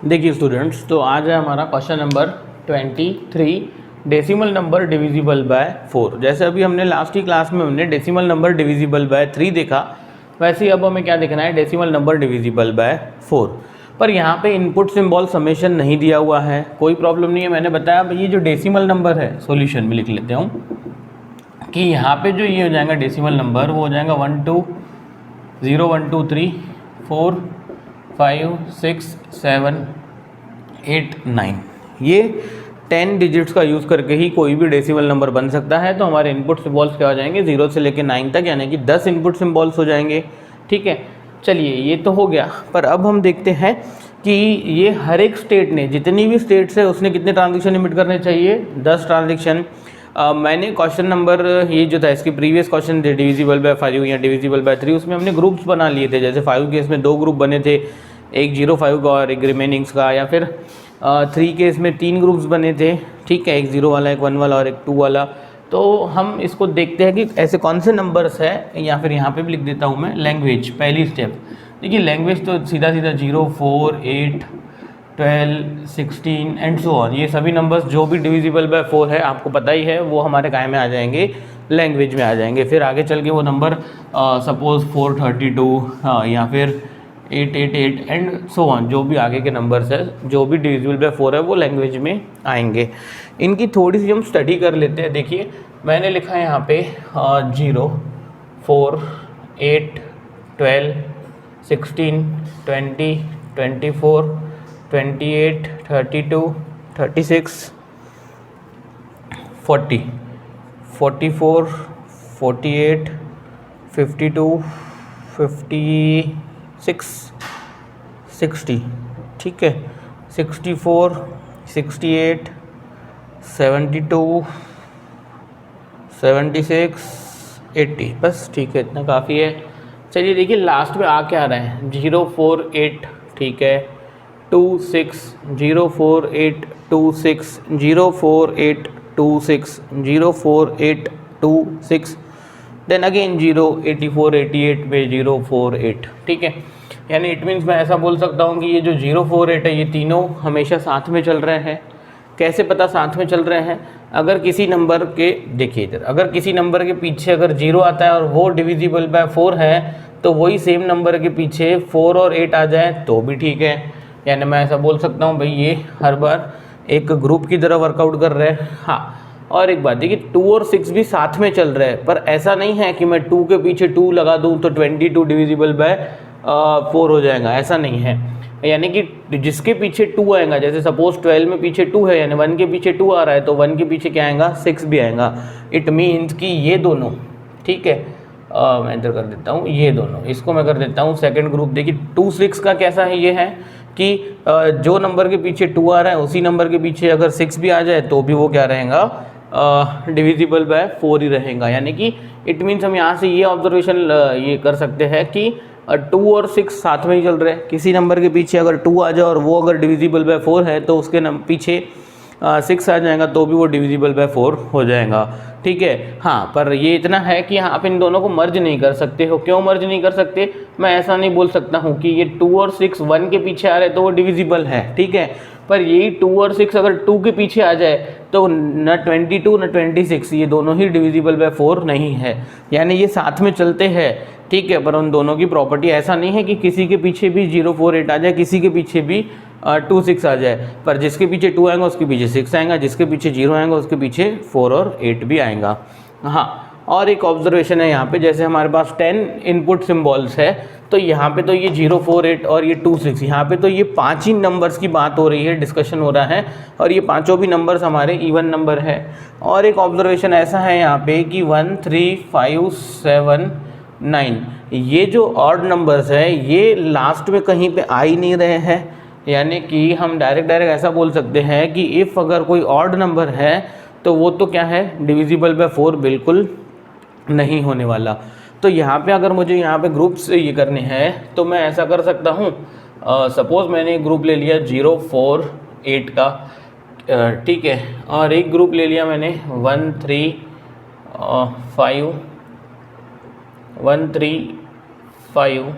देखिए स्टूडेंट्स, तो आज है हमारा question number 23, decimal number divisible by 4। जैसे अभी हमने लास्ट की क्लास में हमने डेसिमल नंबर डिविजिबल बाय 3 देखा, वैसे ही अब हमें क्या देखना है, डेसिमल नंबर डिविजिबल बाय 4। पर यहाँ पे इनपुट सिंबल समेशन नहीं दिया हुआ है, कोई प्रॉब्लम नहीं है। मैंने बताया भाई ये जो डेसिमल नंबर है, सॉल्यूशन में लिख लेते हूँ कि यहाँ पे जो ये हो जाएगा डेसिमल नंबर, वो हो जाएगा 1 2 0 1 2 3 4 5 6 7 8 9। ये 10 डिजिट्स का यूज़ करके ही कोई भी डेसिमल नंबर बन सकता है। तो हमारे इनपुट सिंबल्स क्या हो जाएंगे, 0 से लेकर 9 तक, यानी कि 10 इनपुट सिंबल्स हो जाएंगे। ठीक है, चलिए ये तो हो गया। पर अब हम देखते हैं कि ये हर एक स्टेट ने, जितनी भी स्टेट्स है उसने कितने ट्रांजेक्शन इमिट करने चाहिए, 10 ट्रांजेक्शन। मैंने क्वेश्चन नंबर ये जो था, इसकी प्रीवियस क्वेश्चन थे डिविजिबल बाय 5 या डिविजिबल बाय 3, उसमें हमने ग्रुप्स बना लिए थे। जैसे 5 केस में 2 ग्रुप बने थे, एक 05 का और एक रिमेनिंग्स का, या फिर 3 केस में 3 ग्रुप्स बने थे। ठीक है, एक 0 वाला, एक 1 वाला और एक 2 वाला। तो हम इसको देखते हैं कि ऐसे कौन से नंबर्स है, या फिर यहाँ पे भी लिख देता हूँ मैं लैंग्वेज। पहली स्टेप देखिए, लैंग्वेज तो सीधा सीधा 0 4 8 12 16 एंड सो ऑन, ये सभी नंबर्स जो भी डिविजिबल बाय 4 है, आपको पता ही है, वो हमारे काय में आ जाएंगे, लैंग्वेज में आ जाएंगे। फिर आगे चल के वो नंबर सपोज 432 या फिर 888 एंड सो ऑन, जो भी आगे के नंबर्स है, जो भी डिविजिबल बाय 4 है, वो लैंग्वेज में आएंगे। इनकी थोड़ी सी हम स्टडी कर लेते हैं। देखिए मैंने लिखा है यहाँ पे 0 4 8 12 16 20 24 28 32 36 40 44 48 52 56 60। ठीक है, 64 68 72 76 80। बस ठीक है, इतना काफ़ी है। चलिए देखिए लास्ट में आ क्या रहे हैं, 0 4 8, ठीक है, 2 6 0 4 8 2 6 0 4 8 2 6 0 4 8 2 6, देन अगेन 0 84 88 में 0 4 8। ठीक है, यानी इट मीन्स मैं ऐसा बोल सकता हूँ कि ये जो 0 4 8 है, ये तीनों हमेशा साथ में चल रहे हैं। कैसे पता साथ में चल रहे हैं, अगर किसी नंबर के, देखिए इधर, अगर किसी नंबर के पीछे अगर 0 आता है और वो डिविजिबल बाय 4 है, तो वही सेम नंबर के पीछे 4 और 8 आ जाए तो भी ठीक है। यानी मैं ऐसा बोल सकता हूँ भाई ये हर बार एक ग्रुप की तरह वर्कआउट कर रहे हैं। हाँ, और एक बात देखिए, 2 और 6 भी साथ में चल रहे हैं, पर ऐसा नहीं है कि मैं 2 के पीछे 2 लगा दूँ तो 22 डिविजिबल बाय 4 हो जाएगा, ऐसा नहीं है। यानी कि जिसके पीछे 2 आएगा, जैसे सपोज 12 में पीछे 2 है, यानी 1 के पीछे 2 आ रहा है, तो 1 के पीछे क्या आएगा, 6 भी आएगा। इट मीन्स कि ये दोनों, ठीक है, मैं इधर कर देता हूँ, ये दोनों, इसको मैं कर देता हूँ सेकंड ग्रुप। देखिए 2 6 का कैसा है, ये है कि जो नंबर के पीछे 2 आ रहा है, उसी नंबर के पीछे अगर 6 भी आ जाए तो भी वो क्या रहेगा, डिविजिबल बाय 4 ही रहेगा। यानी कि इट मीन्स हम यहाँ से ये ऑब्जर्वेशन ये कर सकते हैं कि 2 और 6 साथ में ही चल रहे हैं। किसी नंबर के पीछे अगर 2 आ जाए और वो अगर डिविजिबल बाय 4 है, तो उसके पीछे 6 आ जाएगा तो भी वो डिविजिबल बाय 4 हो जाएगा। ठीक है, हाँ, पर ये इतना है कि आप इन दोनों को मर्ज नहीं कर सकते हो। क्यों मर्ज नहीं कर सकते, मैं ऐसा नहीं बोल सकता हूँ कि ये 2 और 6 1 के पीछे आ रहे तो वो डिविजिबल है। ठीक है, पर यही 2 और 6 अगर 2 के पीछे आ जाए तो न 22 न 26, ये दोनों ही डिविजिबल बाय 4 नहीं है। यानी ये साथ में चलते हैं, ठीक है, पर उन दोनों की प्रॉपर्टी ऐसा नहीं है कि किसी के पीछे भी 0 4 8 आ जाए, किसी के पीछे भी 2 6 आ जाए। पर जिसके पीछे 2 आएगा उसके पीछे 6 आएगा, जिसके पीछे 0 आएगा उसके पीछे 4 और 8 भी आएगा। हाँ, और एक ऑब्जर्वेशन है यहाँ पे, जैसे हमारे पास 10 इनपुट सिम्बॉल्स है, तो यहाँ पे तो ये 0 4 8 और ये 2 6, यहाँ पे तो ये 5 ही नंबर्स की बात हो रही है, डिस्कशन हो रहा है, और ये पांचों भी नंबर्स हमारे इवन नंबर है। और एक ऑब्जर्वेशन ऐसा है यहाँ पे कि 1 3 5 7 9, ये जो ऑड नंबर्स है, ये लास्ट में कहीं पे आ ही नहीं रहे हैं। यानी कि हम डायरेक्ट ऐसा बोल सकते हैं कि इफ़ अगर कोई ऑड नंबर है तो वो तो क्या है, डिविजिबल बाय 4 बिल्कुल नहीं होने वाला। तो यहाँ पे अगर मुझे यहाँ पे ग्रुप्स ये करने हैं, तो मैं ऐसा कर सकता हूँ, सपोज़ मैंने एक ग्रुप ले लिया 0 4 8 का, ठीक है, और एक ग्रुप ले लिया मैंने 1 3 5 1 3 5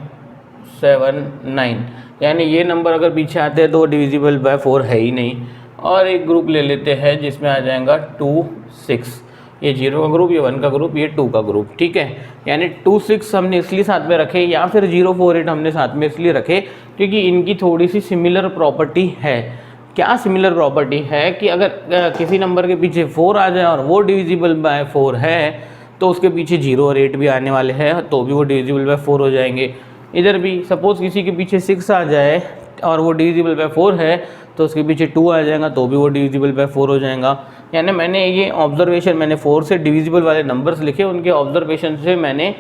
7 9। यानी ये नंबर अगर पीछे आते हैं तो वो डिविजिबल बाय 4 है ही नहीं। और एक ग्रुप ले लेते हैं जिसमें आ जाएगा 2 6, ये 0 का ग्रुप, ये 1 का ग्रुप, ये 2 का ग्रुप, ठीक है। यानी 2 6 हमने इसलिए साथ में रखे या फिर 0 4 8 हमने साथ में इसलिए रखे क्योंकि इनकी थोड़ी सी सिमिलर प्रॉपर्टी है। क्या सिमिलर प्रॉपर्टी है कि अगर किसी नंबर के पीछे 4 आ जाए और वो डिविजिबल बाय 4 है तो उसके पीछे 0 और 8 भी आने वाले हैं तो भी वो डिविजिबल बाय 4 हो जाएंगे। इधर भी सपोज़ किसी के पीछे 6 आ जाए और वो डिविजिबल बाय 4 है तो उसके पीछे 2 आ जाएगा तो भी वो डिविजिबल बाय 4 हो जाएगा। यानी मैंने ये ऑब्जर्वेशन, मैंने 4 से डिविजिबल वाले नंबर्स लिखे, उनके ऑब्जर्वेशन से मैंने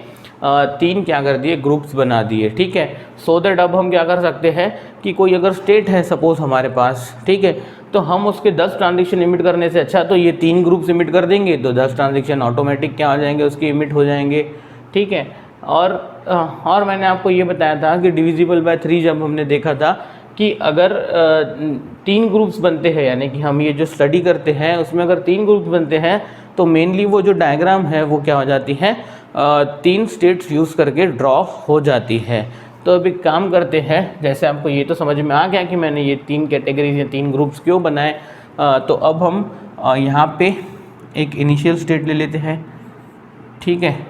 3 क्या कर दिए, ग्रुप्स बना दिए, ठीक है। सो दैट अब हम क्या कर सकते हैं कि कोई अगर स्टेट है सपोज़ हमारे पास, ठीक है, तो हम उसके 10 ट्रांजेक्शन इमिट करने से अच्छा तो ये 3 ग्रुप्स इमिट कर देंगे तो 10 ट्रांजेक्शन ऑटोमेटिक क्या हो जाएंगे, उसके इमिट हो जाएंगे, ठीक है। और मैंने आपको ये बताया था कि डिविजिबल बाय 3 जब हमने देखा था कि अगर 3 ग्रुप्स बनते हैं, यानी कि हम ये जो स्टडी करते हैं उसमें अगर 3 ग्रुप्स बनते हैं तो मेनली वो जो डायग्राम है वो क्या हो जाती है, 3 स्टेट्स यूज़ करके ड्रॉ हो जाती है। तो अभी काम करते हैं, जैसे आपको ये तो समझ में आ गया कि मैंने ये 3 कैटेगरीज या 3 ग्रुप्स क्यों बनाए। तो अब हम यहाँ पे एक इनिशियल स्टेट ले लेते हैं, ठीक है।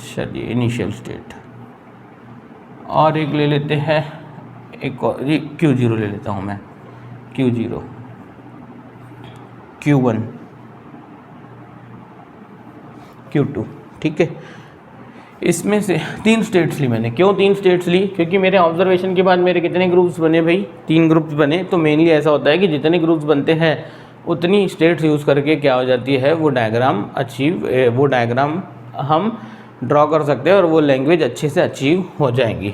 चलिए इनिशियल स्टेट, और एक ले लेते हैं, एक और Q0 ले लेता हूँ मैं, Q0, Q1, Q2, ठीक है। इसमें से 3 स्टेट्स ली मैंने। क्यों 3 स्टेट्स ली? क्योंकि मेरे ऑब्जर्वेशन के बाद मेरे कितने ग्रुप्स बने भाई, 3 ग्रुप्स बने। तो मेनली ऐसा होता है कि जितने ग्रुप्स बनते हैं उतनी स्टेट्स यूज़ करके क्या हो जाती है, वो डायग्राम हम ड्रॉ कर सकते हैं और वो लैंग्वेज अच्छे से अचीव हो जाएंगी।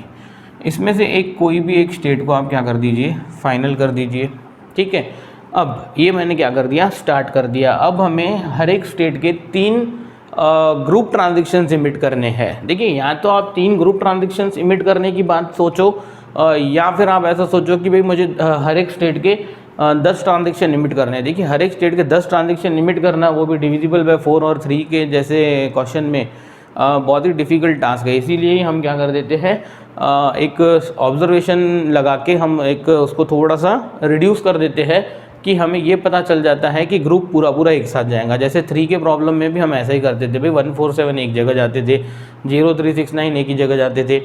इसमें से एक कोई भी एक स्टेट को आप क्या कर दीजिए, फाइनल कर दीजिए, ठीक है। अब ये मैंने क्या कर दिया, स्टार्ट कर दिया। अब हमें हर एक स्टेट के 3 ग्रुप ट्रांजेक्शन्स इमिट करने हैं। देखिए, या तो आप 3 ग्रुप ट्रांजेक्शन्स इमिट करने की बात सोचो या फिर आप ऐसा सोचो कि भाई मुझे हर एक स्टेट के 10 ट्रांजेक्शन इमिट करने हैं। देखिए, हर एक स्टेट के 10 ट्रांजेक्शन इमिट करना, वो भी डिविजिबल बाय 4 और 3 के जैसे क्वेश्चन में, बहुत ही डिफ़िकल्ट टास्क है। इसीलिए ही हम क्या कर देते हैं, एक ऑब्जर्वेशन लगा के हम एक उसको थोड़ा सा रिड्यूस कर देते हैं कि हमें ये पता चल जाता है कि ग्रुप पूरा एक साथ जाएगा। जैसे 3 के प्रॉब्लम में भी हम ऐसा ही करते थे भाई, 1 4 7 एक जगह जाते थे, 0 3 6 9 एक ही जगह जाते थे,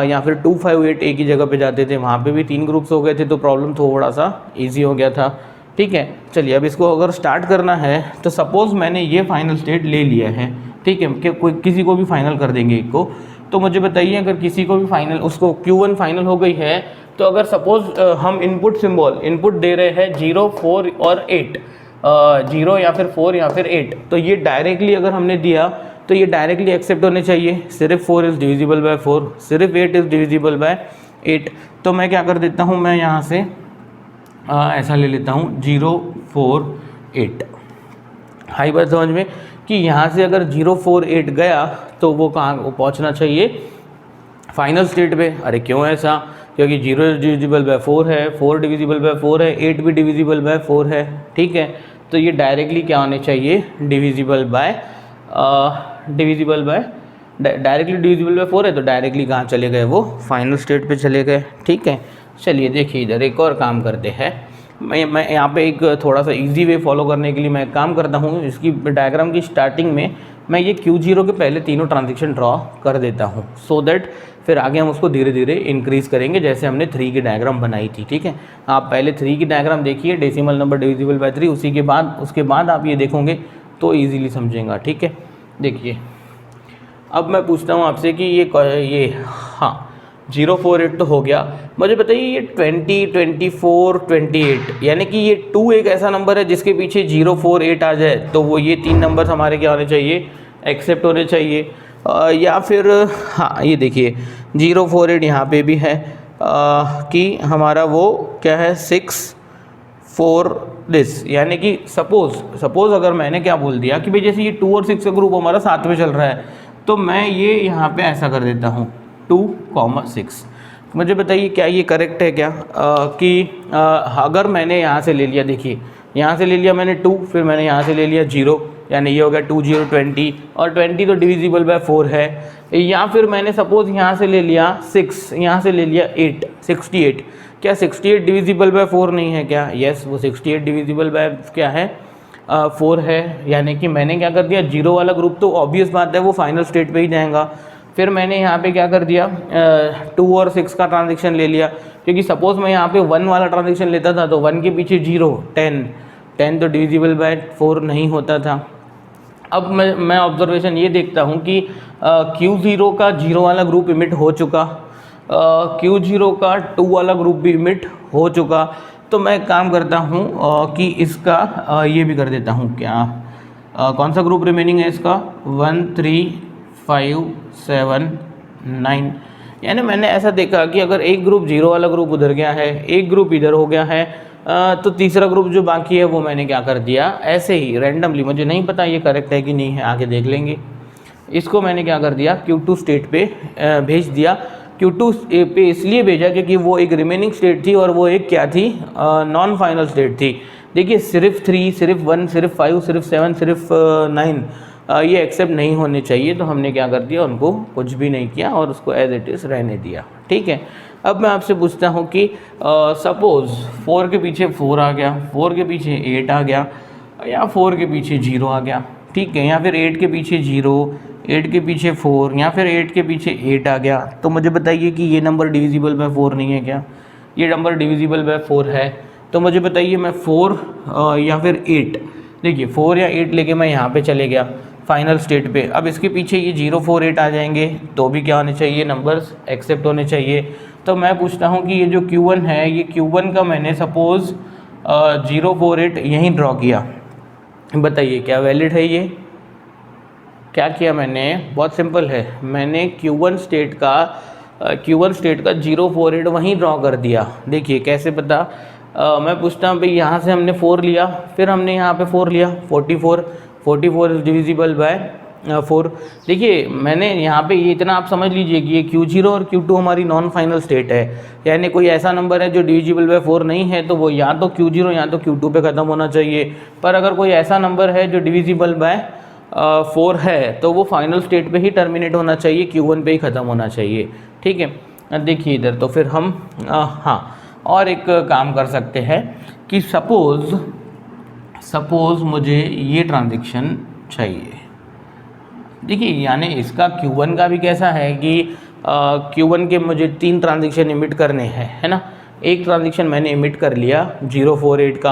या फिर 2 5 8 एक ही जगह पे जाते थे। वहाँ पे भी 3 ग्रुप्स हो गए थे तो प्रॉब्लम थोड़ा सा ईजी हो गया था, ठीक है। चलिए, अब इसको अगर स्टार्ट करना है तो सपोज़ मैंने ये फाइनल स्टेट ले लिया है, ठीक है, कि कोई किसी को भी फाइनल कर देंगे एक को। तो मुझे बताइए, अगर किसी को भी फाइनल, उसको Q1 फाइनल हो गई है, तो अगर सपोज हम इनपुट दे रहे हैं 0 4 और 8, 0 या फिर 4 या फिर 8, तो ये डायरेक्टली अगर हमने दिया तो ये डायरेक्टली एक्सेप्ट होने चाहिए। सिर्फ 4 इज़ डिविजिबल बाय 4, सिर्फ 8 इज़ डिविजिबल बाय 8। तो मैं क्या कर देता हूँ, मैं यहाँ से ऐसा ले लेता हूँ 0 4 8। हाई बात समझ में कि यहाँ से अगर 0 4 8 गया तो वो कहाँ पहुँचना चाहिए, फाइनल स्टेट पे। अरे क्यों ऐसा? क्योंकि 0 डिविजिबल बाय 4 है, 4 डिविजिबल बाय 4 है, 8 भी डिविजिबल बाय 4 है, ठीक है। तो ये डायरेक्टली क्या होने चाहिए, divisible by directly divisible by 4 है तो डायरेक्टली कहाँ चले गए, वो फाइनल स्टेट पे चले गए, ठीक है। चलिए देखिए, इधर एक और काम करते हैं। मैं यहाँ पे एक थोड़ा सा इजी वे फॉलो करने के लिए मैं काम करता हूँ। इसकी डायग्राम की स्टार्टिंग में मैं ये Q0 के पहले तीनों ट्रांजेक्शन ड्रॉ कर देता हूँ, सो दैट फिर आगे हम उसको धीरे धीरे इंक्रीज़ करेंगे, जैसे हमने 3 की डायग्राम बनाई थी, ठीक है। आप पहले 3 की डायग्राम देखिए, डेसिमल नंबर डिविजिबल बाय 3, उसके बाद आप ये देखोगे तो ईजीली समझेंगे, ठीक है। देखिए, अब मैं पूछता हूँ आपसे कि ये हाँ 0 4 8 तो हो गया। मुझे बताइए ये 20 24 28, यानी कि ये 2 एक ऐसा नंबर है जिसके पीछे 0 4 8 आ जाए तो वो ये 3 नंबर हमारे क्या होने चाहिए, एक्सेप्ट होने चाहिए। या फिर हाँ, ये देखिए 0 4 8 यहाँ पे भी है कि हमारा वो क्या है 6 4 दिस, यानी कि सपोज़ अगर मैंने क्या बोल दिया कि भाई जैसे ये 2 और 6 का ग्रुप हमारा साथ में चल रहा है, तो मैं ये यहाँ पे ऐसा कर देता हूँ 2 6। मुझे बताइए क्या ये करेक्ट है क्या, कि अगर मैंने यहाँ से ले लिया, देखिए यहाँ से ले लिया मैंने 2, फिर मैंने यहाँ से ले लिया 0, यानी ये हो गया 2 0 20 और 20 तो डिविजिबल बाय 4 है। या फिर मैंने सपोज यहाँ से ले लिया 6, यहाँ से ले लिया 8, 68। क्या 68 डिविजिबल बाय 4 नहीं है क्या? यस, वो 68 डिविजिबल बाय क्या है 4 है। यानी कि मैंने क्या कर दिया, जीरो वाला ग्रुप तो ऑब्वियस बात है वो फाइनल स्टेट पे ही जाएगा। फिर मैंने यहाँ पे क्या कर दिया 2 और 6 का ट्रांजेक्शन ले लिया, क्योंकि सपोज मैं यहाँ पे 1 वाला ट्रांजेक्शन लेता था तो 1 के पीछे 0, 10 तो डिविजिबल बाय 4 नहीं होता था। अब मैं ऑब्जर्वेशन ये देखता हूँ कि Q0 का 0 वाला ग्रुप इमिट हो चुका, Q0 का 2 वाला ग्रुप भी इमिट हो चुका। तो मैं एक काम करता हूँ कि इसका ये भी कर देता हूँ, क्या कौन सा ग्रुप रिमेनिंग है इसका 1 3 5 7 9। यानी मैंने ऐसा देखा कि अगर एक ग्रुप 0 वाला ग्रुप उधर गया है, एक ग्रुप इधर हो गया है, तो तीसरा ग्रुप जो बाकी है वो मैंने क्या कर दिया ऐसे ही रैंडमली, मुझे नहीं पता ये करेक्ट है कि नहीं है, आगे देख लेंगे। इसको मैंने क्या कर दिया Q2 स्टेट पे भेज दिया। Q2 पे इसलिए भेजा क्योंकि वो एक रिमेनिंग स्टेट थी और वो एक क्या थी नॉन फाइनल स्टेट थी। देखिए सिर्फ 3, सिर्फ 1, सिर्फ 5, सिर्फ 7, सिर्फ 9 ये एक्सेप्ट नहीं होने चाहिए। तो हमने क्या कर दिया, उनको कुछ भी नहीं किया और उसको एज इट इज़ रहने दिया। ठीक है, अब मैं आपसे पूछता हूँ कि सपोज़ 4 के पीछे 4 आ गया, 4 के पीछे 8 आ गया, या 4 के पीछे 0 आ गया, ठीक है, या फिर 8 के पीछे 0, 8 के पीछे 4, या फिर 8 के पीछे 8 आ गया। तो मुझे बताइए कि ये नंबर डिविजिबल बाय 4 नहीं है क्या? ये नंबर डिविजिबल बाय 4 है। तो मुझे बताइए मैं 4 या फिर 8, देखिए 4 या 8 लेके मैं यहाँ पे चले गया फाइनल स्टेट पे। अब इसके पीछे ये 0 4 8 आ जाएंगे तो भी क्या होने चाहिए, नंबर्स एक्सेप्ट होने चाहिए। तो मैं पूछता हूँ कि ये जो Q1 है, ये Q1 का मैंने सपोज़ 0 4 8 यहीं ड्रॉ किया, बताइए क्या वैलिड है ये? क्या किया मैंने, बहुत सिंपल है, मैंने Q1 स्टेट का 0 4 8 वहीं ड्रॉ कर दिया। देखिए कैसे पता, मैं पूछता हूँ भाई यहाँ से हमने 4 लिया, फिर हमने यहाँ पे 4 लिया, 44 इज डिविजिबल बाय 4। देखिए मैंने यहाँ पे ये इतना आप समझ लीजिए कि ये Q0 और Q2 हमारी नॉन फाइनल स्टेट है, यानी कोई ऐसा नंबर है जो डिविजिबल बाय 4 नहीं है तो वो या तो Q0 या तो Q2 पे ख़त्म होना चाहिए। पर अगर कोई ऐसा नंबर है जो डिविजिबल बाय 4 है तो वो फाइनल स्टेट पे ही टर्मिनेट होना चाहिए, Q1 पे ही ख़त्म होना चाहिए। ठीक है, देखिए इधर तो फिर हम हाँ और एक काम कर सकते हैं कि सपोज़ मुझे ये ट्रांजेक्शन चाहिए। देखिए यानी इसका Q1 का भी कैसा है कि Q1 के मुझे 3 ट्रांजेक्शन इमिट करने हैं, है ना। एक ट्रांजेक्शन मैंने इमिट कर लिया 0 4 8 का।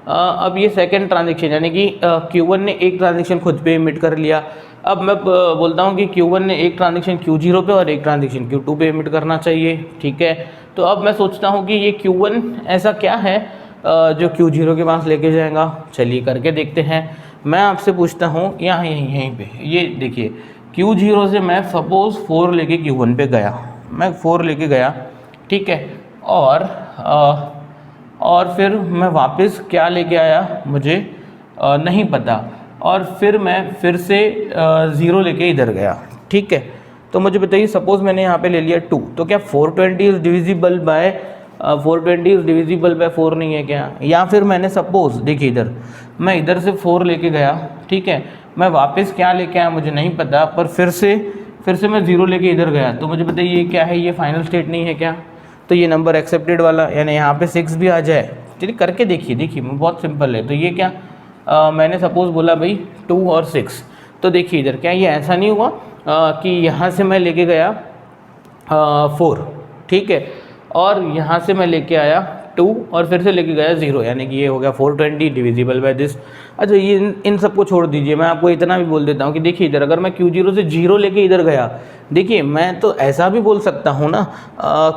अब ये सेकंड ट्रांजेक्शन यानी कि Q1 ने एक ट्रांजेक्शन खुद पे इमिट कर लिया। अब मैं बोलता हूँ कि Q1 ने एक ट्रांजेक्शन Q0 पे और एक ट्रांजेक्शन Q2 पे इमिट करना चाहिए। ठीक है, तो अब मैं सोचता हूँ कि ये Q1 ऐसा क्या है जो Q0 के पास लेके जाएगा। चलिए करके देखते हैं। मैं आपसे पूछता हूँ यहीं पे ये देखिए Q0 से मैं सपोज़ 4 लेके Q1 पे गया, मैं 4 लेके गया, ठीक है, और फिर मैं वापस क्या लेके आया मुझे नहीं पता, और फिर मैं फिर से 0 लेके इधर गया। ठीक है, तो मुझे बताइए सपोज़ मैंने यहाँ पे ले लिया 2, तो क्या 420 इज़ डिविजिबल बाय 4 नहीं है क्या? या फिर मैंने सपोज़ देखिए इधर मैं इधर से 4 लेके गया, ठीक है, मैं वापस क्या लेके आया मुझे नहीं पता, पर फिर से मैं 0 लेके इधर गया, तो मुझे बताइए ये क्या है, ये फाइनल स्टेट नहीं है क्या? तो ये नंबर एक्सेप्टेड वाला यानी यहाँ पे 6 भी आ जाए। चलिए करके देखिए बहुत सिंपल है। तो ये क्या मैंने सपोज़ बोला भाई 2 और 6, तो देखिए इधर क्या ये ऐसा नहीं हुआ कि यहाँ से मैं लेके गया 4, ठीक है, और यहाँ से मैं लेके आया 2 और फिर से लेके गया 0, यानी कि ये हो गया 420 डिविजिबल बाय दिस। अच्छा ये इन सबको छोड़ दीजिए, मैं आपको इतना भी बोल देता हूँ कि देखिए इधर अगर मैं Q0 से 0 लेके इधर गया, देखिए मैं तो ऐसा भी बोल सकता हूँ ना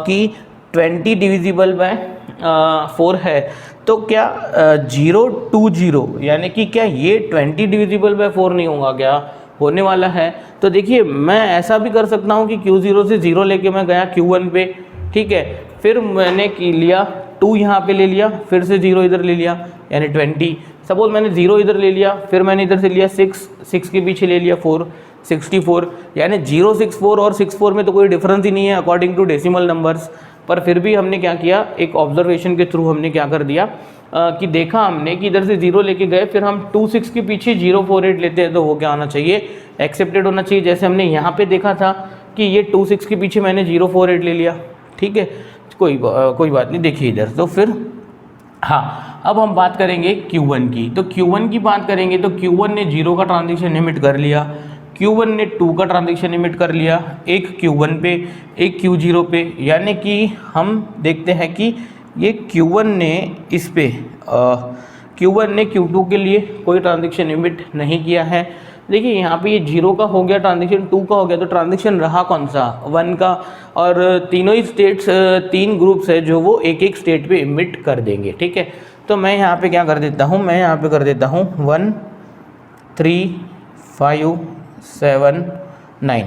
कि 20 डिविजिबल बाय 4 है, तो क्या 0 2 0 यानी कि क्या ये 20 डिविजिबल बाय 4 नहीं होगा क्या? होने वाला है। तो देखिए मैं ऐसा भी कर सकता हूँ कि Q0 से 0 लेके मैं गया Q1 पे, ठीक है, फिर मैंने लिया 2 यहाँ पे ले लिया, फिर से 0 इधर ले लिया यानी 20। सपोज़ मैंने 0 इधर ले लिया, फिर मैंने इधर से लिया 6 के पीछे ले लिया 4, 64, यानी 0 6 4 और 6 4 में तो कोई डिफरेंस ही नहीं है अकॉर्डिंग टू डेसिमल नंबर्स। पर फिर भी हमने क्या किया, एक ऑब्जर्वेशन के थ्रू हमने क्या कर दिया कि देखा हमने कि इधर से 0 लेके गए, फिर हम 26 के पीछे 048 लेते हैं तो वो क्या होना चाहिए, एक्सेप्टेड होना चाहिए। जैसे हमने यहाँ पे देखा था कि ये 26 के पीछे मैंने 048 ले लिया, ठीक है, कोई बात नहीं। देखिए इधर तो फिर हाँ, अब हम बात करेंगे Q1 की। तो Q1 की बात करेंगे तो Q1 ने 0 का ट्रांजेक्शन इमिट कर लिया, Q1 ने 2 का ट्रांजेक्शन इमिट कर लिया, एक Q1 पे एक Q0 पे, यानी कि हम देखते हैं कि ये Q1 ने इस पे Q1 ने Q2 के लिए कोई ट्रांजेक्शन इमिट नहीं किया है। देखिए यहाँ पे ये 0 का हो गया ट्रांजेक्शन, 2 का हो गया, तो ट्रांजेक्शन रहा कौन सा, 1 का। और तीनों ही स्टेट्स, 3 ग्रुप्स है जो वो एक एक स्टेट पे इमिट कर देंगे, ठीक है। तो मैं यहाँ पे क्या कर देता हूँ, मैं यहाँ पे कर देता हूँ 1 3 5 7 9,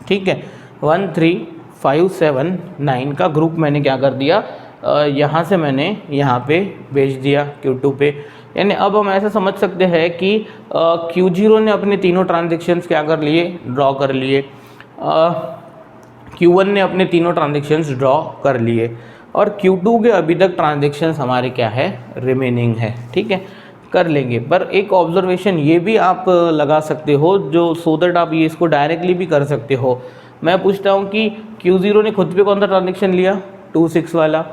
ठीक है। 1 3 5 7 9 का ग्रुप मैंने क्या कर दिया, यहाँ से मैंने यहाँ पे भेज दिया Q2 पे। यानी अब हम ऐसा समझ सकते हैं कि Q0 ने अपने तीनों ट्रांजेक्शन्स क्या कर लिए, ड्रॉ कर लिए, Q1 ने अपने तीनों ट्रांजेक्शन्स ड्रॉ कर लिए, और Q2 के अभी तक ट्रांजेक्शन्स हमारे क्या है, रिमेनिंग है, ठीक है, कर लेंगे। पर एक ऑब्जर्वेशन ये भी आप लगा सकते हो, जो सो दैट आप ये इसको डायरेक्टली भी कर सकते हो। मैं पूछता हूँ कि Q0 ने खुद पे कौन सा ट्रांजेक्शन लिया, 26 वाला,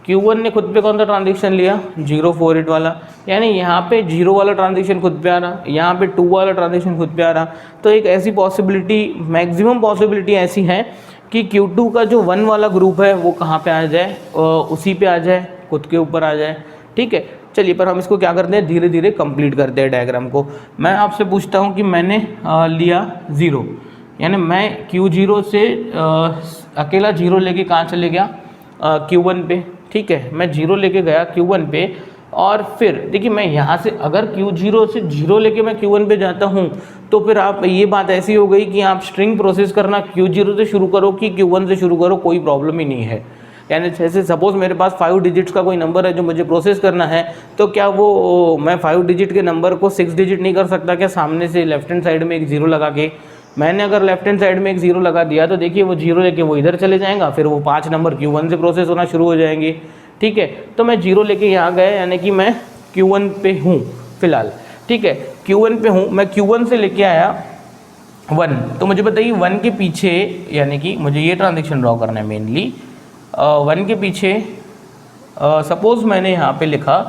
Q1 ने खुद पे कौन सा ट्रांजेक्शन लिया, 048 वाला, यानी यहाँ पे 0 वाला ट्रांजेक्शन खुद पे आ रहा, यहाँ पे 2 वाला ट्रांजेक्शन खुद पे आ रहा। तो एक ऐसी पॉसिबिलिटी, मैक्सिमम पॉसिबिलिटी ऐसी है कि Q2 का जो 1 वाला ग्रुप है वो कहाँ पे आ जाए, उसी पे आ जाए, खुद के ऊपर आ जाए, ठीक है। चलिए, पर हम इसको क्या करते हैं, धीरे धीरे कंप्लीट करते हैं डायग्राम को। मैं आपसे पूछता हूँ कि मैंने लिया 0, यानी मैं Q0 से अकेला 0 लेके कहाँ चले गया, Q1 पे, ठीक है। मैं 0 लेके गया Q1 पे, और फिर देखिए मैं यहाँ से अगर Q0 से 0 लेके मैं Q1 पे जाता हूँ तो फिर आप ये बात ऐसी हो गई कि आप स्ट्रिंग प्रोसेस करना Q0 से शुरू करो कि Q1 से शुरू करो, कोई प्रॉब्लम ही नहीं है। यानी जैसे सपोज़ मेरे पास 5 डिजिट्स का कोई नंबर है जो मुझे प्रोसेस करना है, तो क्या वो मैं 5 डिजिट के नंबर को 6 डिजिट नहीं कर सकता क्या, सामने से लेफ्ट हैंड साइड में एक 0 लगा के। मैंने अगर लेफ्ट हैंड साइड में एक 0 लगा दिया तो देखिए वो 0 लेके वो इधर चले जाएगा, फिर वो 5 नंबर Q1 से प्रोसेस होना शुरू हो जाएंगे, ठीक है। तो मैं 0 लेके यहाँ गया, यानी कि मैं Q1 पे हूँ फिलहाल, ठीक है, Q1 पे हूँ। मैं Q1 से लेके आया 1, तो मुझे बताइए 1 के पीछे, यानी कि मुझे ये ट्रांजेक्शन ड्रॉ करना है मेनली, 1 के पीछे सपोज़ मैंने यहाँ पे लिखा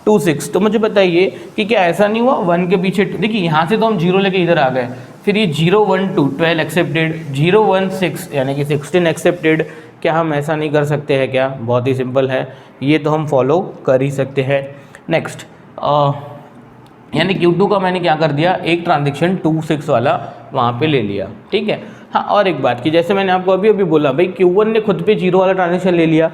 26, तो मुझे बताइए कि क्या ऐसा नहीं हुआ 1 के पीछे, देखिए यहाँ से तो हम 0 लेके इधर आ गए, फिर ये 0 1 2 12 एक्सेप्टेड, 0 1 6 यानी कि 16 एक्सेप्टेड। क्या हम ऐसा नहीं कर सकते हैं क्या, बहुत ही सिंपल है, ये तो हम फॉलो कर ही सकते हैं। नेक्स्ट यानी Q2 का मैंने क्या कर दिया, एक ट्रांजेक्शन 26 वाला वहाँ पे ले लिया, ठीक है। हाँ, और एक बात की, जैसे मैंने आपको अभी अभी बोला भाई Q1 ने खुद पे 0 वाला ट्रांजेक्शन ले लिया,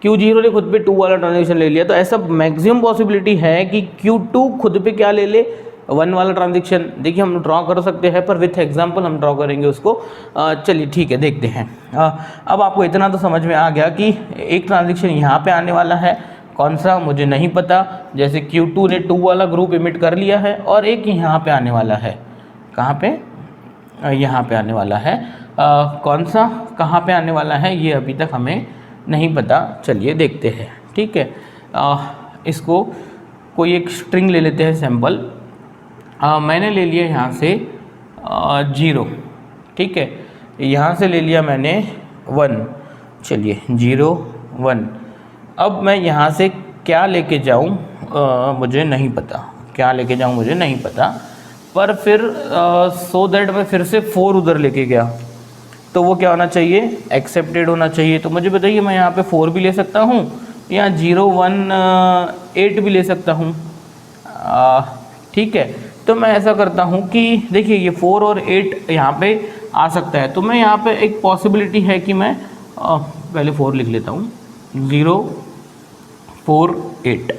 Q0 ने खुद पे 2 वाला ट्रांजेक्शन ले लिया, तो ऐसा मैक्सिमम पॉसिबिलिटी है कि Q2 खुद पे क्या ले ले, 1 वाला ट्रांजेक्शन। देखिए हम ड्रॉ कर सकते हैं, पर विथ एग्जांपल हम ड्रॉ करेंगे उसको। चलिए ठीक है, देखते हैं। अब आपको इतना तो समझ में आ गया कि एक ट्रांजेक्शन यहाँ पे आने वाला है, कौन सा मुझे नहीं पता, जैसे Q2 ने 2 वाला ग्रुप इमिट कर लिया है, और एक यहाँ पे आने वाला है, कहाँ पे, यहाँ पे आने वाला है, कौन सा कहाँ पे आने वाला है ये अभी तक हमें नहीं पता। चलिए देखते हैं, ठीक है। इसको कोई एक स्ट्रिंग ले लेते हैं सैम्पल। मैंने ले लिया यहाँ से 0, ठीक है, यहाँ से ले लिया मैंने 1, चलिए 0 1। अब मैं यहाँ से क्या लेके जाऊँ मुझे नहीं पता, क्या लेके जाऊँ मुझे नहीं पता, पर फिर सो दैट मैं फिर से 4 उधर लेके गया, तो वो क्या होना चाहिए, एक्सेप्टेड होना चाहिए। तो मुझे बताइए मैं यहाँ पे 4 भी ले सकता हूँ या 0 1 8 भी ले सकता हूँ, ठीक है। तो मैं ऐसा करता हूँ कि देखिए ये 4 और 8 यहाँ पे आ सकता है, तो मैं यहाँ पे एक पॉसिबिलिटी है कि मैं पहले 4 लिख लेता हूँ, 0 4 8।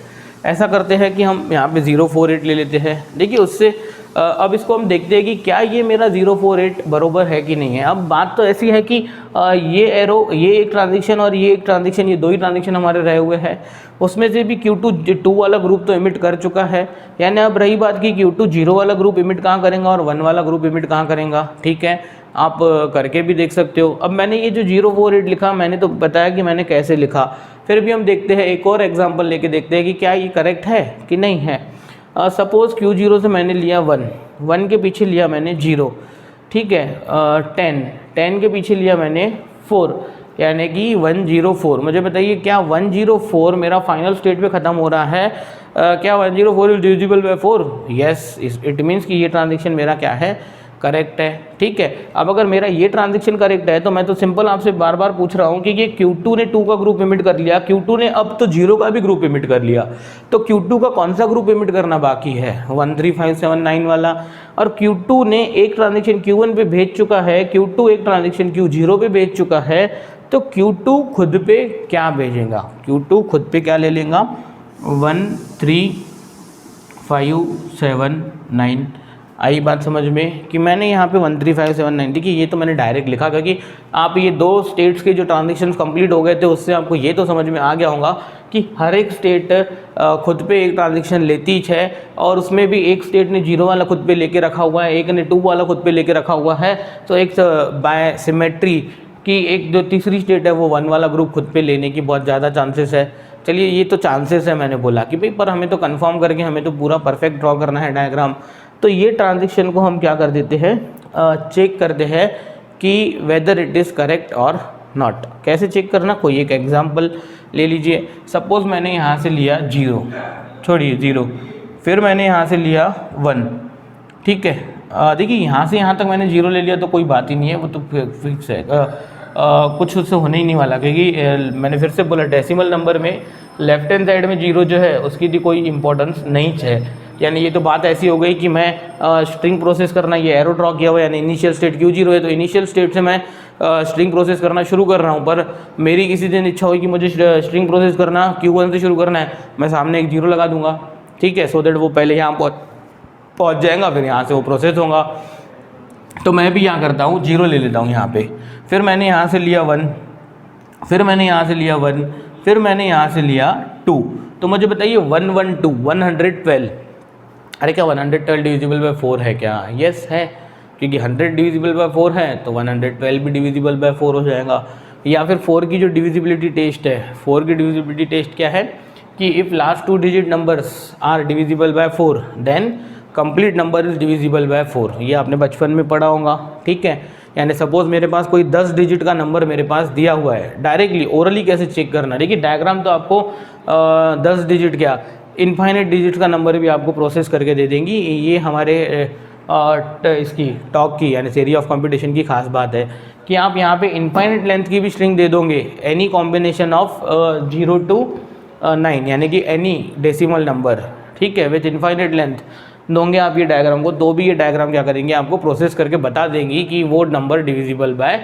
ऐसा करते हैं कि हम यहाँ पे 0 4 8 ले लेते हैं। देखिए उससे अब इसको हम देखते हैं कि क्या ये मेरा 0 4 8 बरोबर है कि नहीं है। अब बात तो ऐसी है कि ये एरो, ये एक ट्रांजेक्शन और ये एक ट्रांजेक्शन, ये 2 ही ट्रांजेक्शन हमारे रहे हुए हैं, उसमें से भी Q2 2 वाला ग्रुप तो इमिट कर चुका है। यानी अब रही बात कि Q2 0 वाला ग्रुप इमिट कहाँ करेंगा और 1 वाला ग्रुप इमिट कहाँ करेगा, ठीक है। आप करके भी देख सकते हो। अब मैंने ये जो 048 लिखा, मैंने तो बताया कि मैंने कैसे लिखा, फिर भी हम देखते हैं एक और एग्जांपल लेके देखते हैं कि क्या ये करेक्ट है कि नहीं है। सपोज़ Q0 से मैंने लिया 1 के पीछे लिया मैंने 0, ठीक है। 10 के पीछे लिया मैंने 4, यानी कि 104। मुझे बताइए क्या 104 मेरा फाइनल स्टेट पे ख़त्म हो रहा है? क्या 104 is divisible by 4? Yes, it means कि ये ट्रांजेक्शन मेरा क्या है, करेक्ट है, ठीक है। अब अगर मेरा ये ट्रांजेक्शन करेक्ट है तो मैं तो सिंपल आपसे बार बार पूछ रहा हूँ कि ये Q2 ने 2 का ग्रुप इमिट कर लिया, Q2 ने अब तो 0 का भी ग्रुप इमिट कर लिया, तो Q2 का कौन सा ग्रुप इमिट करना बाकी है? 13579 वाला। और Q2 ने एक ट्रांजेक्शन Q1 पे भेज चुका है, Q2 एक ट्रांजेक्शन Q0 पे भेज चुका है, तो Q2 खुद पे क्या भेजेगा? Q2 खुद पे क्या ले लेगा? 13579। आई बात समझ में कि मैंने यहाँ पे 13579, देखिए ये तो मैंने डायरेक्ट लिखा, क्योंकि आप ये 2 स्टेट्स के जो ट्रांजेक्शन कंप्लीट हो गए थे उससे आपको ये तो समझ में आ गया होगा कि हर एक स्टेट खुद पे एक ट्रांजेक्शन लेती है, और उसमें भी एक स्टेट ने 0 वाला खुद पे लेके रखा हुआ है, एक ने 2 वाला खुद पे लेके रखा हुआ है, तो एक बाय सिमेट्री कि एक जो तीसरी स्टेट है वो 1 वाला ग्रुप खुद पे लेने की बहुत ज़्यादा चांसेस है। चलिए ये तो चांसेस है, मैंने बोला कि भाई पर हमें तो कंफर्म करके हमें तो पूरा परफेक्ट ड्रॉ करना है डायग्राम। तो ये ट्रांजेक्शन को हम क्या कर देते हैं, चेक करते हैं कि वेदर इट इज़ करेक्ट और नॉट। कैसे चेक करना, कोई एक एग्जांपल ले लीजिए। सपोज़ मैंने यहाँ से लिया 0, छोड़िए 0, फिर मैंने यहाँ से लिया 1, ठीक है। देखिए यहाँ से यहाँ तक मैंने 0 ले लिया तो कोई बात ही नहीं है, वो तो फिक्स है, कुछ उससे होने ही नहीं वाला, क्योंकि मैंने फिर से बोला डेसिमल नंबर में लेफ्ट हैंड साइड में 0 जो है उसकी भी कोई इंपॉर्टेंस नहीं है। यानी ये तो बात ऐसी हो गई कि मैं स्ट्रिंग प्रोसेस करना, ये एरो ड्रॉ किया हुआ यानी इनिशियल स्टेट Q0 है, तो इनिशियल स्टेट से मैं स्ट्रिंग प्रोसेस करना शुरू कर रहा हूँ, पर मेरी किसी दिन इच्छा हुई कि मुझे स्ट्रिंग प्रोसेस करना Q1 से शुरू करना है, मैं सामने एक 0 लगा दूंगा, ठीक है, सो दैट वो पहले यहाँ पहुँच जाएगा, फिर यहाँ से वो प्रोसेस होगा। तो मैं भी यहाँ करता हूँ 0 ले लेता हूँ यहाँ पे, फिर मैंने यहाँ से लिया 1, फिर मैंने यहाँ से लिया 1, फिर मैंने यहाँ से लिया 2। तो मुझे बताइए 112 112, अरे क्या 112 डिविजिबल बाय 4 है क्या? यस है, क्योंकि 100 डिविजिबल बाय 4 है तो 112 भी डिविजिबल बाय 4 हो जाएगा। या फिर 4 की जो डिविजिबिलिटी टेस्ट है, 4 की डिविजिबिलिटी टेस्ट क्या है कि if last 2 digit numbers are divisible by 4 then complete number is divisible by 4। ये आपने बचपन में पढ़ा होगा, ठीक है। यानी सपोज़ मेरे पास कोई 10 डिजिट का नंबर मेरे पास दिया हुआ है, डायरेक्टली ओरली कैसे चेक करना, देखिए डायग्राम तो आपको 10 डिजिट क्या इनफाइनाइट डिजिट का नंबर भी आपको प्रोसेस करके दे देंगी। ये हमारे इसकी टॉक की यानी थ्योरी ऑफ कंप्यूटेशन की खास बात है कि आप यहाँ पे इनफाइनाइट लेंथ की भी स्ट्रिंग दे दोगे, एनी कॉम्बिनेशन ऑफ 0 to 9 यानी कि एनी डेसिमल नंबर, ठीक है, विथ इनफाइनाइट लेंथ दोगे आप ये डायग्राम को, तो भी ये डायग्राम क्या करेंगे, आपको प्रोसेस करके बता देंगी कि वो नंबर डिविजिबल बाय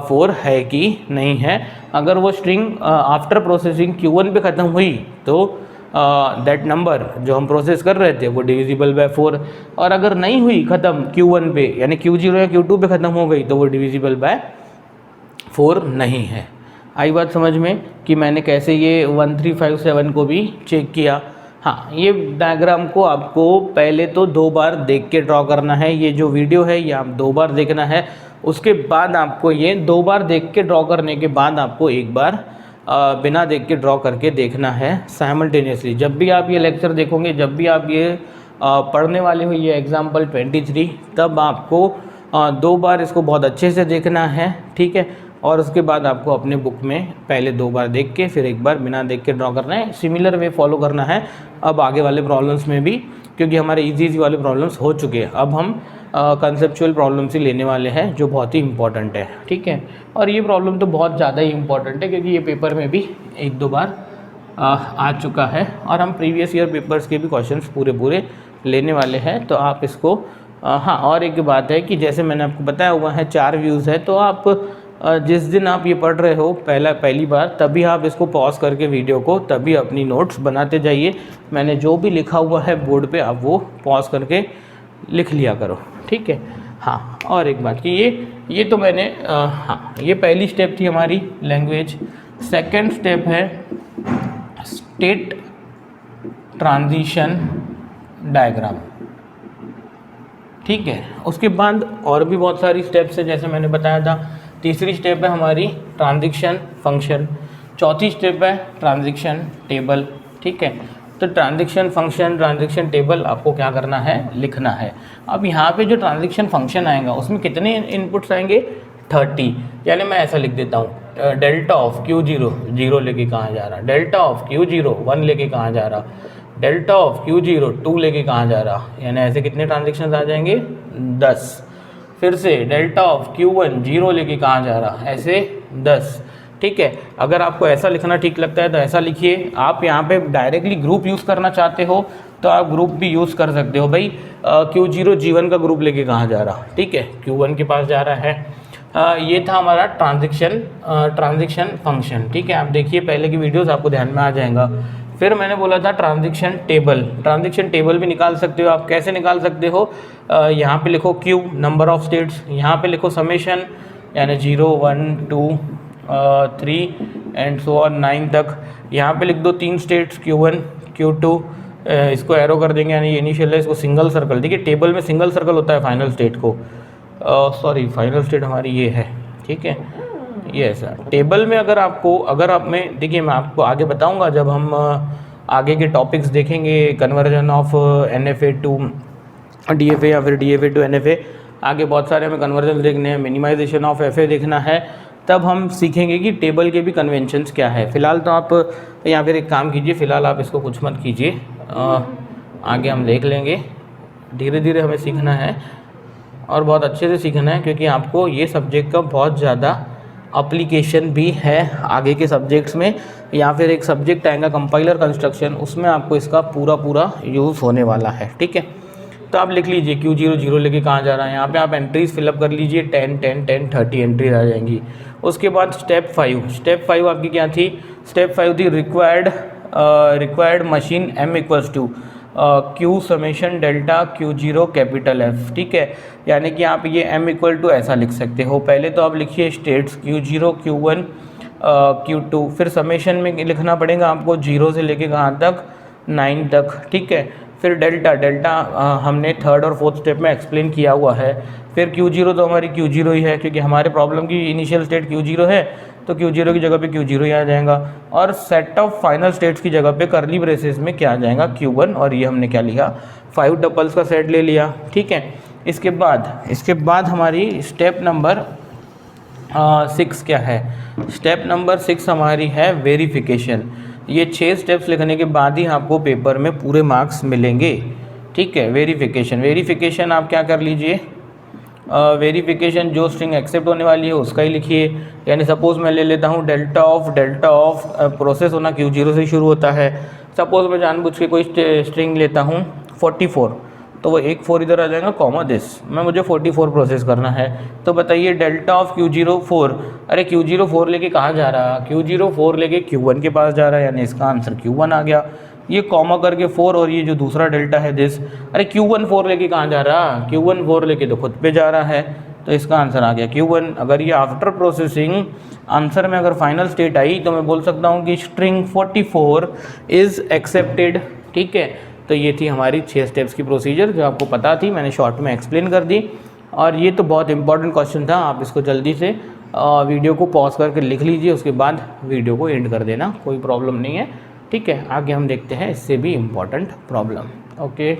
4 है कि नहीं है। अगर वो स्ट्रिंग आफ्टर प्रोसेसिंग Q1 पे ख़त्म हुई तो दैट नंबर जो हम प्रोसेस कर रहे थे वो डिविजिबल बाय 4, और अगर नहीं हुई ख़त्म Q1 पे यानी Q0 या Q2 पे ख़त्म हो गई तो वो डिविजिबल बाय 4 नहीं है। आई बात समझ में कि मैंने कैसे ये 1357 को भी चेक किया। हाँ, ये डायग्राम को आपको पहले तो 2 बार देख के ड्रॉ करना है, ये जो वीडियो है ये आप 2 बार देखना है, उसके बाद आपको ये 2 बार देख के ड्रॉ करने के बाद आपको एक बार बिना देख के ड्रॉ करके देखना है साइमल्टेनियसली। जब भी आप ये लेक्चर देखोगे, जब भी आप ये पढ़ने वाले हो ये एग्जाम्पल 23, तब आपको 2 बार इसको बहुत अच्छे से देखना है, ठीक है, और उसके बाद आपको अपने बुक में पहले 2 बार देख के फिर एक बार बिना देख के ड्रॉ करना है। सिमिलर वे फॉलो करना है अब आगे वाले प्रॉब्लम्स में भी, क्योंकि हमारे इजी वाले प्रॉब्लम्स हो चुके हैं, अब हम कंसेप्चुअल प्रॉब्लम्स ही लेने वाले हैं जो बहुत ही इंपॉर्टेंट है, ठीक है। और ये प्रॉब्लम तो बहुत ज़्यादा ही इंपॉर्टेंट है क्योंकि ये पेपर में भी 1-2 बार आ चुका है, और हम प्रीवियस ईयर पेपर्स के भी क्वेश्चंस पूरे लेने वाले हैं, तो आप इसको हाँ, और एक बात है कि जैसे मैंने आपको बताया हुआ है 4 व्यूज़ है, तो आप जिस दिन आप ये पढ़ रहे हो पहली बार, तभी आप इसको पॉज करके वीडियो को तभी अपनी नोट्स बनाते जाइए। मैंने जो भी लिखा हुआ है बोर्ड पे आप वो पॉज करके लिख लिया करो, ठीक है। हाँ, और एक बात कि ये तो मैंने हाँ, ये पहली स्टेप थी हमारी लैंग्वेज। सेकंड स्टेप है स्टेट ट्रांजिशन डायग्राम, ठीक है। उसके बाद और भी बहुत सारी स्टेप्स है, जैसे मैंने बताया था। तीसरी स्टेप है हमारी ट्रांजैक्शन फंक्शन, चौथी स्टेप है ट्रांजैक्शन टेबल, ठीक है। तो ट्रांजैक्शन फंक्शन, ट्रांजैक्शन टेबल आपको क्या करना है, लिखना है। अब यहाँ पे जो ट्रांजैक्शन फंक्शन आएगा उसमें कितने इनपुट्स आएंगे, 30। यानी मैं ऐसा लिख देता हूँ, डेल्टा ऑफ Q0 0 लेके कहाँ जा रहा, डेल्टा ऑफ Q0 1 लेके कहाँ जा रहा, डेल्टा ऑफ Q0 2 लेके कहाँ जा रहा। यानी ऐसे कितने ट्रांजेक्शन आ जाएंगे, 10। फिर से डेल्टा ऑफ Q1 0 लेके कहाँ जा रहा, ऐसे 10, ठीक है। अगर आपको ऐसा लिखना ठीक लगता है तो ऐसा लिखिए। आप यहाँ पे डायरेक्टली ग्रुप यूज़ करना चाहते हो तो आप ग्रुप भी यूज़ कर सकते हो। भाई Q0 G1 का ग्रुप लेके कहाँ जा रहा, ठीक है, Q1 के पास जा रहा है। ये था हमारा ट्रांजैक्शन फंक्शन, ठीक है। आप देखिए पहले की वीडियोस आपको ध्यान में आ जाएगा। फिर मैंने बोला था ट्रांजैक्शन टेबल भी निकाल सकते हो आप। कैसे निकाल सकते हो, यहाँ पे लिखो Q नंबर ऑफ स्टेट्स, यहाँ पे लिखो समेशन, यानी 0 1 2 3 एंड सो ऑन 9 तक। यहाँ पे लिख दो 3 स्टेट्स Q1 Q2, इसको एरो कर देंगे, यानी इनिशियल है, इसको सिंगल सर्कल। देखिए टेबल में सिंगल सर्कल होता है फाइनल स्टेट को, सॉरी फाइनल स्टेट हमारी ये है, ठीक है, ये ऐसा। टेबल में अगर आप में देखिए, मैं आपको आगे बताऊंगा जब हम आगे के टॉपिक्स देखेंगे, conversion of NFA to DFA या फिर DFA टू NFA। आगे बहुत सारे हमें कन्वर्जन देखने हैं, मिनिमाइजेशन ऑफ FA देखना है, तब हम सीखेंगे कि टेबल के भी कन्वेंशंस क्या है। फ़िलहाल तो आप या फिर एक काम कीजिए, फ़िलहाल आप इसको कुछ मत कीजिए, आगे हम देख लेंगे। धीरे धीरे हमें सीखना है और बहुत अच्छे से सीखना है, क्योंकि आपको ये सब्जेक्ट का बहुत ज़्यादा एप्लीकेशन भी है आगे के सब्जेक्ट्स में। या फिर एक सब्जेक्ट आएगा कंपाइलर कंस्ट्रक्शन, उसमें आपको इसका पूरा यूज़ होने वाला है, ठीक है। तो आप लिख लीजिए Q0 0 लेके कहाँ जा रहा है। यहाँ पे आप एंट्रीज फिलअप कर लीजिए, 10 10 10 30 एंट्रीज आ जाएंगी। उसके बाद स्टेप 5 आपकी क्या थी, स्टेप 5 थी required machine M equals to Q summation delta Q0 capital F, ठीक है। यानी कि आप ये M इक्वल टू ऐसा लिख सकते हो। पहले तो आप लिखिए स्टेट्स Q0 Q1 Q2, फिर समेशन में लिखना पड़ेगा आपको 0 से लेके कहाँ तक, 9 तक, ठीक है। फिर डेल्टा हमने थर्ड और फोर्थ स्टेप में एक्सप्लेन किया हुआ है। फिर Q0 तो हमारी Q0 ही है, क्योंकि हमारे प्रॉब्लम की इनिशियल स्टेट Q0 है, तो Q0 की जगह पे Q0 ही आ जाएगा। और सेट ऑफ फाइनल स्टेट्स की जगह पे करली ब्रेसेस में क्या आ जाएगा, Q1, और ये हमने क्या लिया, 5 टपल्स का सेट ले लिया, ठीक है। इसके बाद हमारी स्टेप नंबर 6 क्या है, स्टेप नंबर 6 हमारी है वेरिफिकेशन। ये 6 स्टेप्स लिखने के बाद ही आपको पेपर में पूरे मार्क्स मिलेंगे, ठीक है। वेरिफिकेशन आप क्या कर लीजिए, वेरिफिकेशन जो स्ट्रिंग एक्सेप्ट होने वाली है उसका ही लिखिए। यानी सपोज़ मैं ले लेता हूँ डेल्टा ऑफ प्रोसेस होना Q0 से शुरू होता है। सपोज़ मैं जानबूझ के कोई स्ट्रिंग लेता हूँ 44, तो वो एक 4 इधर आ जाएगा, कॉमा दिस, मुझे 44 प्रोसेस करना है। तो बताइए डेल्टा ऑफ Q0 4, अरे Q0 4 लेके कहाँ जा रहा, Q0 4 लेके Q1 के पास जा रहा है, यानी इसका आंसर Q1 आ गया। ये कॉमा करके 4 और ये जो दूसरा डेल्टा है दिस, अरे Q1 4 लेके कहाँ जा रहा, Q1 4 लेके तो खुद पे जा रहा है, तो इसका आंसर आ गया Q1। अगर ये आफ्टर प्रोसेसिंग आंसर में अगर फाइनल स्टेट आई तो मैं बोल सकता हूँ कि स्ट्रिंग 44 इज़ एक्सेप्टेड, ठीक है। तो ये थी हमारी 6 स्टेप्स की प्रोसीजर, जो आपको पता थी, मैंने शॉर्ट में एक्सप्लेन कर दी। और ये तो बहुत इंपॉर्टेंट क्वेश्चन था, आप इसको जल्दी से वीडियो को पॉज करके लिख लीजिए, उसके बाद वीडियो को एंड कर देना, कोई प्रॉब्लम नहीं है, ठीक है। आगे हम देखते हैं इससे भी इम्पॉर्टेंट प्रॉब्लम, ओके।